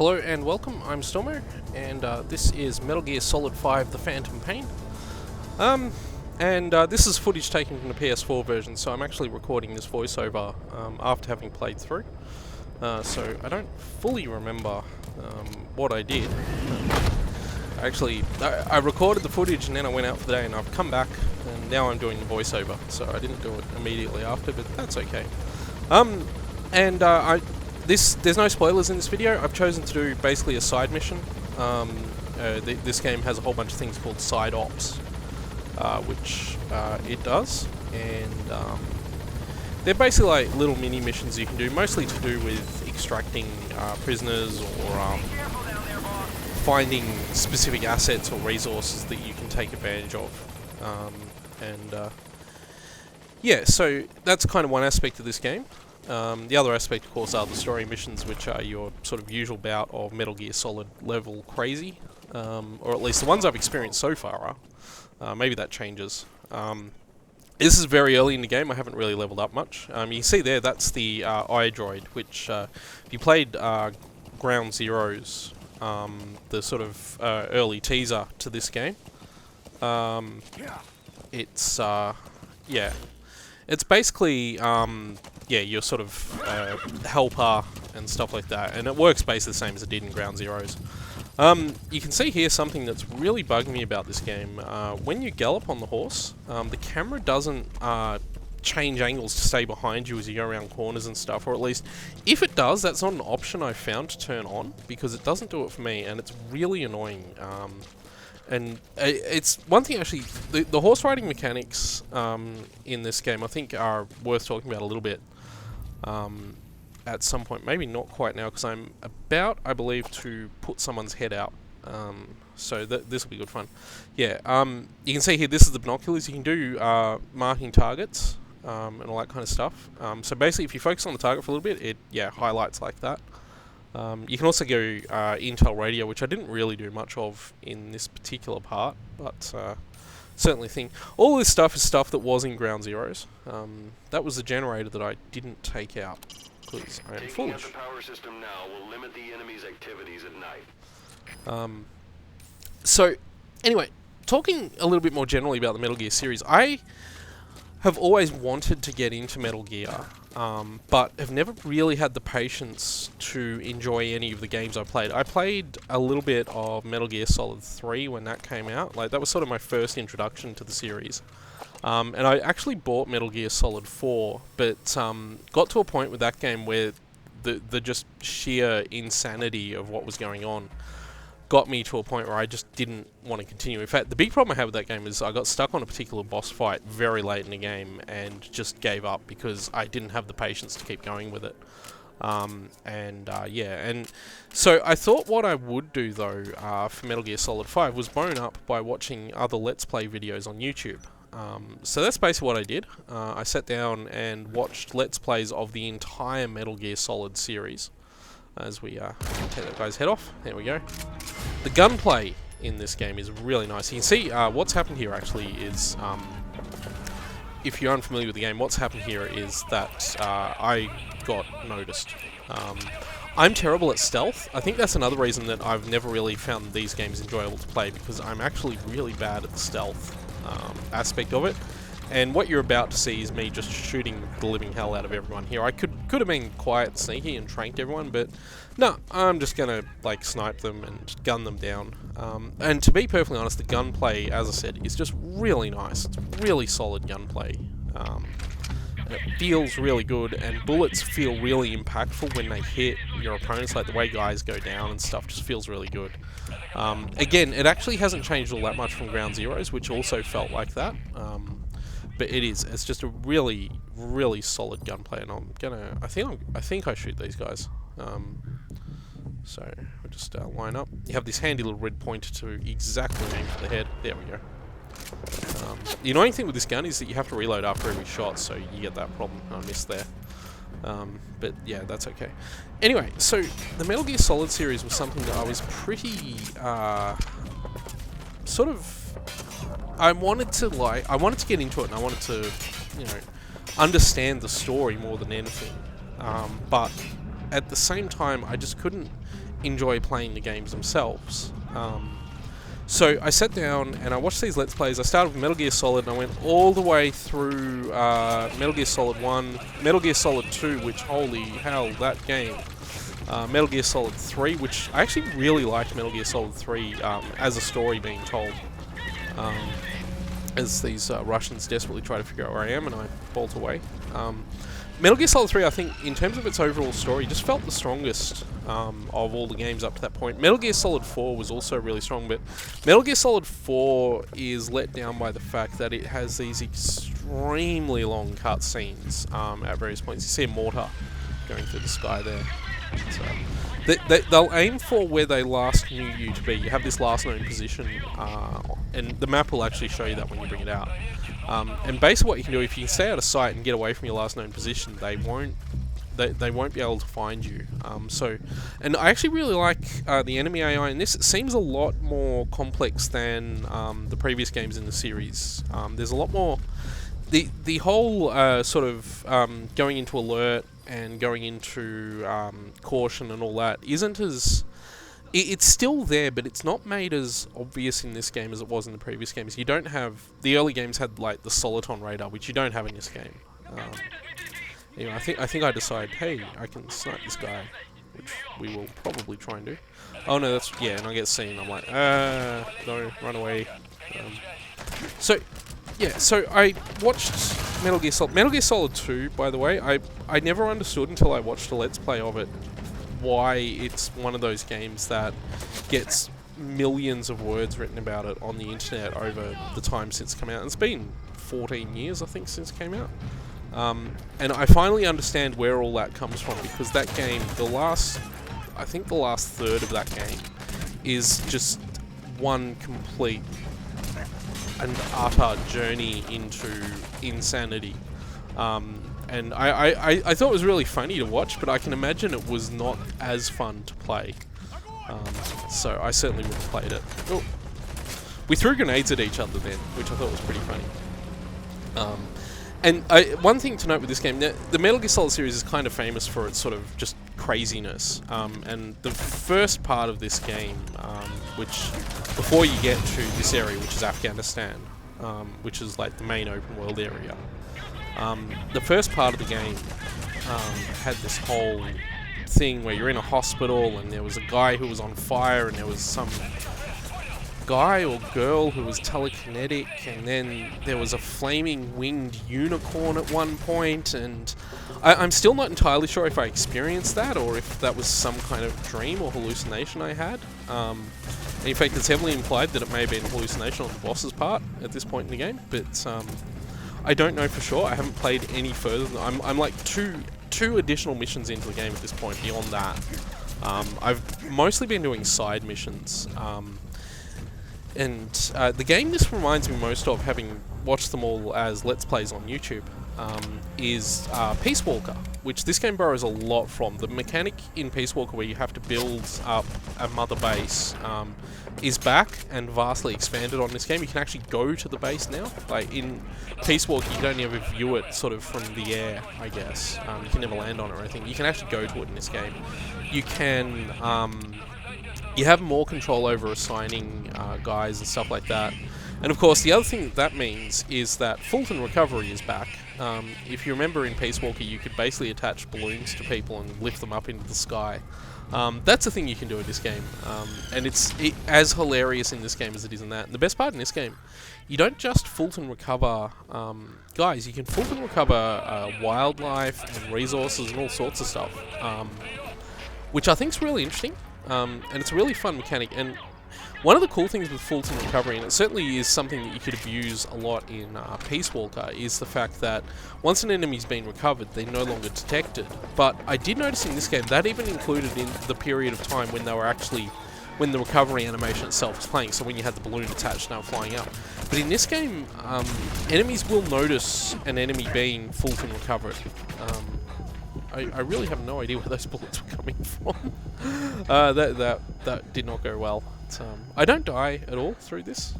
Hello and welcome, I'm Stormo, and this is Metal Gear Solid 5 The Phantom Pain. This is footage taken from the PS4 version, so I'm actually recording this voiceover after having played through. So I don't fully remember what I did. I recorded the footage and then I went out for the day, and I've come back and now I'm doing the voiceover, so I didn't do it immediately after, but that's okay. There's no spoilers in this video. I've chosen to do basically a side mission. This game has a whole bunch of things called side ops, which it does, and they're basically like little mini missions you can do, mostly to do with extracting prisoners or finding specific assets or resources that you can take advantage of. Yeah, so that's kind of one aspect of this game. The other aspect, of course, are the story missions, which are your sort of usual bout of Metal Gear Solid level crazy, or at least the ones I've experienced so far are. Maybe that changes. This is very early in the game. I haven't really leveled up much. You can see there, that's the iDroid, which if you played Ground Zeroes, the sort of early teaser to this game, it's it's basically your sort of helper and stuff like that, and it works basically the same as it did in Ground Zeroes. You can see here something that's really bugging me about this game. When you gallop on the horse, the camera doesn't change angles to stay behind you as you go around corners and stuff, or at least if it does, that's not an option I've found to turn on, because it doesn't do it for me, and it's really annoying. And it's one thing actually, the horse riding mechanics in this game I think are worth talking about a little bit at some point. Maybe not quite now, because I'm about, I believe, to put someone's head out. So this will be good fun. Yeah, you can see here, this is the binoculars. You can do marking targets and all that kind of stuff. So basically, if you focus on the target for a little bit, it highlights like that. You can also go Intel radio, which I didn't really do much of in this particular part, but certainly think all this stuff is stuff that was in Ground Zeroes. That was the generator that I didn't take out because I am foolish. Taking out the power system now will limit the enemy's activities at night. So anyway, talking a little bit more generally about the Metal Gear series, I have always wanted to get into Metal Gear, but have never really had the patience to enjoy any of the games I played. I played a little bit of Metal Gear Solid 3 when that came out. Like, that was sort of my first introduction to the series. And I actually bought Metal Gear Solid 4, but got to a point with that game where the just sheer insanity of what was going on got me to a point where I just didn't want to continue. In fact, the big problem I had with that game is I got stuck on a particular boss fight very late in the game and just gave up because I didn't have the patience to keep going with it. And so I thought what I would do though for Metal Gear Solid 5 was bone up by watching other Let's Play videos on YouTube. So that's basically what I did. I sat down and watched Let's Plays of the entire Metal Gear Solid series. As we take that guy's head off. There we go. The gunplay in this game is really nice. You can see what's happened here actually is, if you're unfamiliar with the game, what's happened here is that I got noticed. I'm terrible at stealth. I think that's another reason that I've never really found these games enjoyable to play, because I'm actually really bad at the stealth aspect of it. And what you're about to see is me just shooting the living hell out of everyone here. I could have been quiet and sneaky and tranked everyone, but no, I'm just gonna like snipe them and gun them down. And to be perfectly honest, the gunplay, as I said, is just really nice. It's really solid gunplay. And it feels really good, and bullets feel really impactful when they hit your opponents. Like the way guys go down and stuff just feels really good. Again, it actually hasn't changed all that much from Ground Zeroes, which also felt like that. But it's just a really, really solid gunplay, and I think I shoot these guys. So we'll just line up. You have this handy little red pointer to exactly aim for the head. There we go. The annoying thing with this gun is that you have to reload after every shot, so you get that problem. I missed there. But yeah, that's okay. Anyway, so the Metal Gear Solid series was something that I was pretty sort of. I wanted to get into it, and I wanted to, understand the story more than anything. But at the same time, I just couldn't enjoy playing the games themselves. So I sat down and I watched these Let's Plays. I started with Metal Gear Solid and I went all the way through Metal Gear Solid 1, Metal Gear Solid 2, which, holy hell, that game. Metal Gear Solid 3, which I actually really liked Metal Gear Solid 3 as a story being told. As these Russians desperately try to figure out where I am and I bolt away. Metal Gear Solid 3, I think, in terms of its overall story, just felt the strongest of all the games up to that point. Metal Gear Solid 4 was also really strong, but Metal Gear Solid 4 is let down by the fact that it has these extremely long cutscenes at various points. You see a mortar going through the sky there. So they'll aim for where they last knew you to be. You have this last known position, and the map will actually show you that when you bring it out. And basically what you can do, if you can stay out of sight and get away from your last known position, they won't be able to find you. And I actually really like the enemy AI in this. It seems a lot more complex than the previous games in the series. There's a lot more... The whole sort of going into alert and going into caution and all that isn't as... It's still there, but it's not made as obvious in this game as it was in the previous games. You don't have... The early games had, like, the Soliton radar, which you don't have in this game. Anyway, I think I decided, hey, I can snipe this guy, which we will probably try and do. Oh, no, that's... Yeah, and I get seen. I'm like, no, run away. So I watched Metal Gear Solid... Metal Gear Solid 2, by the way, I never understood until I watched a Let's Play of it why it's one of those games that gets millions of words written about it on the internet over the time since it's come out. It's been 14 years, I think, since it came out. And I finally understand where all that comes from, because that game, I think the last third of that game is just one complete and utter journey into insanity. And I thought it was really funny to watch, but I can imagine it was not as fun to play. So I certainly would have played it. Oh. We threw grenades at each other then, which I thought was pretty funny. And one thing to note with this game, the Metal Gear Solid series is kind of famous for its sort of just craziness. And the first part of this game, which, before you get to this area, which is Afghanistan, which is like the main open world area, the first part of the game had this whole thing where you're in a hospital and there was a guy who was on fire and there was some guy or girl who was telekinetic, and then there was a flaming winged unicorn at one point, and I'm still not entirely sure if I experienced that or if that was some kind of dream or hallucination I had. In fact, it's heavily implied that it may have been a hallucination on the boss's part at this point in the game, but I don't know for sure. I haven't played any further. I'm like two additional missions into the game at this point. Beyond that, I've mostly been doing side missions. And the game this reminds me most of, having watched them all as Let's Plays on YouTube, is Peace Walker, which this game borrows a lot from. The mechanic in Peace Walker where you have to build up a mother base is back and vastly expanded on this game. You can actually go to the base now. Like in Peace Walker, you don't ever view it sort of from the air, I guess. You can never land on it or anything. You can actually go to it in this game. You can... you have more control over assigning guys and stuff like that. And of course, the other thing that means is that Fulton Recovery is back. If you remember in Peace Walker, you could basically attach balloons to people and lift them up into the sky. That's a thing you can do in this game. And it's as hilarious in this game as it is in that. And the best part in this game, you don't just Fulton recover guys, you can Fulton recover wildlife and resources and all sorts of stuff. Which I think is really interesting. And it's a really fun mechanic, and one of the cool things with Fulton Recovery, and it certainly is something that you could abuse a lot in Peace Walker, is the fact that once an enemy's been recovered, they're no longer detected. But I did notice in this game, that even included in the period of time when they were actually, when the recovery animation itself was playing, so when you had the balloon attached and they were flying up. But in this game, enemies will notice an enemy being Fulton recovered. I really have no idea where those bullets were coming from. That did not go well. I don't die at all through this,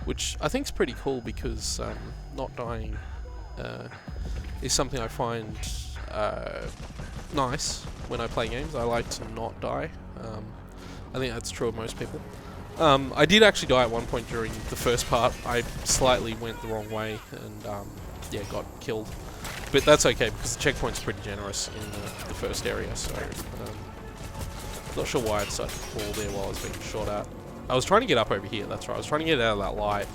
which I think is pretty cool, because not dying is something I find nice. when I play games. I like to not die. I think that's true of most people. I did actually die at one point during the first part. I slightly went the wrong way and yeah, got killed. But that's okay because the checkpoint's pretty generous in the first area, so not sure why I decided to fall there while I was being shot at. I was trying to get up over here, that's right. I was trying to get out of that light.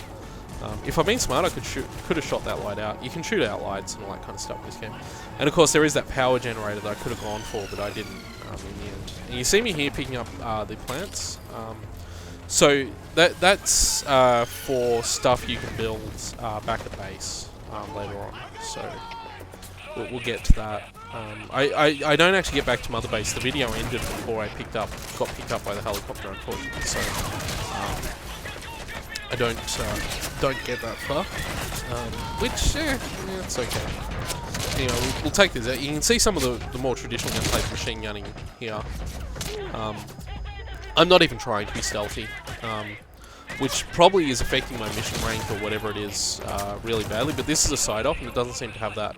If I'd been smart, I could have shot that light out. You can shoot out lights and all that kind of stuff in this game. And of course, there is that power generator that I could have gone for, but I didn't in the end. And you see me here picking up the plants. So that's for stuff you can build back at base later on. So we'll get to that. I don't actually get back to Mother Base. The video ended before I got picked up by the helicopter, unfortunately. So I don't get that far, which it's okay. Anyway, we'll take this out. You can see some of the more traditional gunplay machine gunning here. I'm not even trying to be stealthy, which probably is affecting my mission rank or whatever it is really badly. But this is a side op, and it doesn't seem to have that.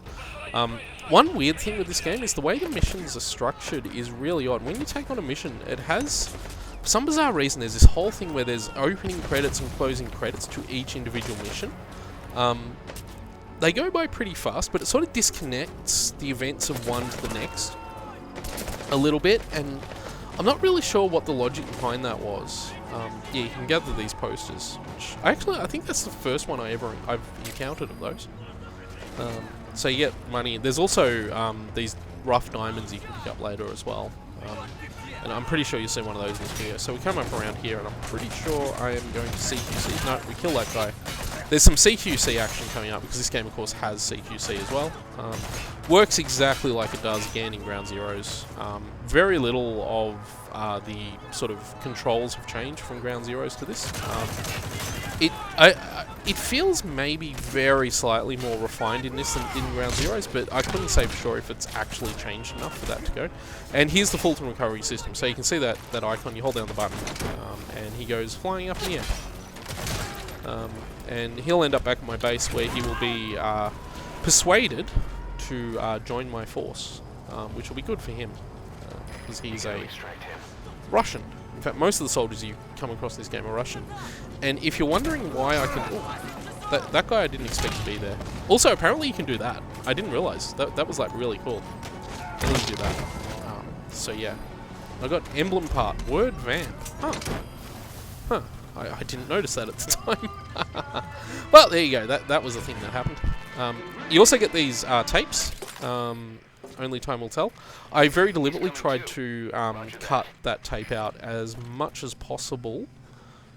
One weird thing with this game is the way the missions are structured is really odd. When you take on a mission, it has, for some bizarre reason, there's this whole thing where there's opening credits and closing credits to each individual mission. They go by pretty fast, but it sort of disconnects the events of one to the next a little bit, and I'm not really sure what the logic behind that was. Yeah, you can gather these posters, which I think that's the first one I've encountered of those. So you get money. There's also these rough diamonds you can pick up later as well. And I'm pretty sure you'll see one of those in this video. So we come up around here, and I'm pretty sure I am going to CQC. No, we kill that guy. There's some CQC action coming up, because this game, of course, has CQC as well. Works exactly like it does, again, in Ground Zeroes. Very little of the sort of controls have changed from Ground Zeroes to this. It feels maybe very slightly more refined in this than in Ground Zeroes, but I couldn't say for sure if it's actually changed enough for that to go. And here's the Fulton recovery system. So you can see that icon, you hold down the button, and he goes flying up in the air. And he'll end up back at my base, where he will be persuaded to join my force, which will be good for him, because he's a Russian. In fact, most of the soldiers you come across in this game are Russian. And if you're wondering why I can... Oh, that guy I didn't expect to be there. Also, apparently you can do that. I didn't realise. That was, like, really cool. I need to do that. So, yeah. I got emblem part. Word van. Huh. I didn't notice that at the time. Well, there you go. That was the thing that happened. You also get these tapes. Only time will tell. I very deliberately tried to cut that tape out as much as possible,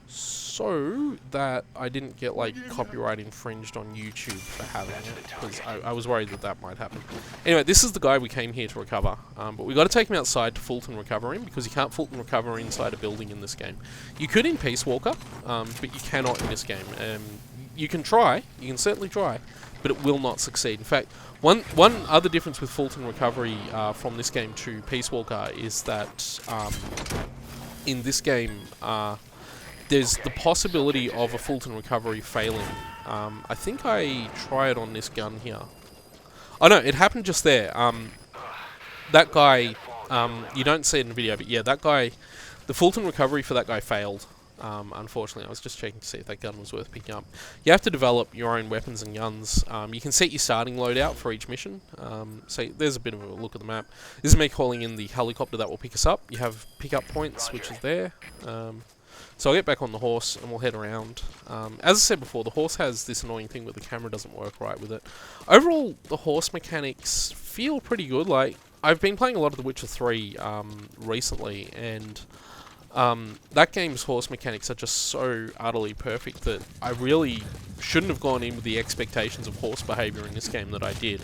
so that I didn't get like copyright infringed on YouTube for having it, because I was worried that might happen. Anyway, this is the guy we came here to recover, but we got to take him outside to Fulton recover him, because you can't Fulton recover inside a building in this game. You could in Peace Walker, but you cannot in this game. You can try, you can certainly try, but it will not succeed. In fact, one other difference with Fulton recovery from this game to Peace Walker is that in this game there's the possibility of a Fulton recovery failing. I think I tried on this gun here. Oh no, it happened just there. That guy, you don't see it in the video, but yeah, that guy, the Fulton recovery for that guy failed. Unfortunately, I was just checking to see if that gun was worth picking up. You have to develop your own weapons and guns. You can set your starting loadout for each mission. So there's a bit of a look at the map. This is me calling in the helicopter that will pick us up. You have pickup points, which is there. So I'll get back on the horse and we'll head around. As I said before, the horse has this annoying thing where the camera doesn't work right with it. Overall, the horse mechanics feel pretty good. Like, I've been playing a lot of The Witcher 3 recently, and that game's horse mechanics are just so utterly perfect that I really shouldn't have gone in with the expectations of horse behaviour in this game that I did.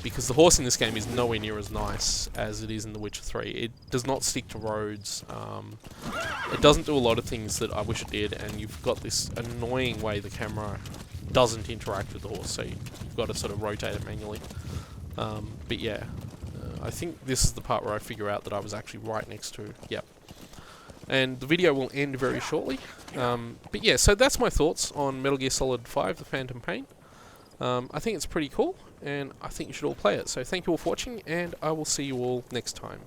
Because the horse in this game is nowhere near as nice as it is in The Witcher 3. It does not stick to roads. It doesn't do a lot of things that I wish it did, and you've got this annoying way the camera doesn't interact with the horse, so you've got to sort of rotate it manually. But yeah, I think this is the part where I figure out that I was actually right next to... Yep. And the video will end very shortly. But yeah, so that's my thoughts on Metal Gear Solid 5, The Phantom Pain. I think it's pretty cool. and I think you should all play it. So thank you all for watching, and I will see you all next time.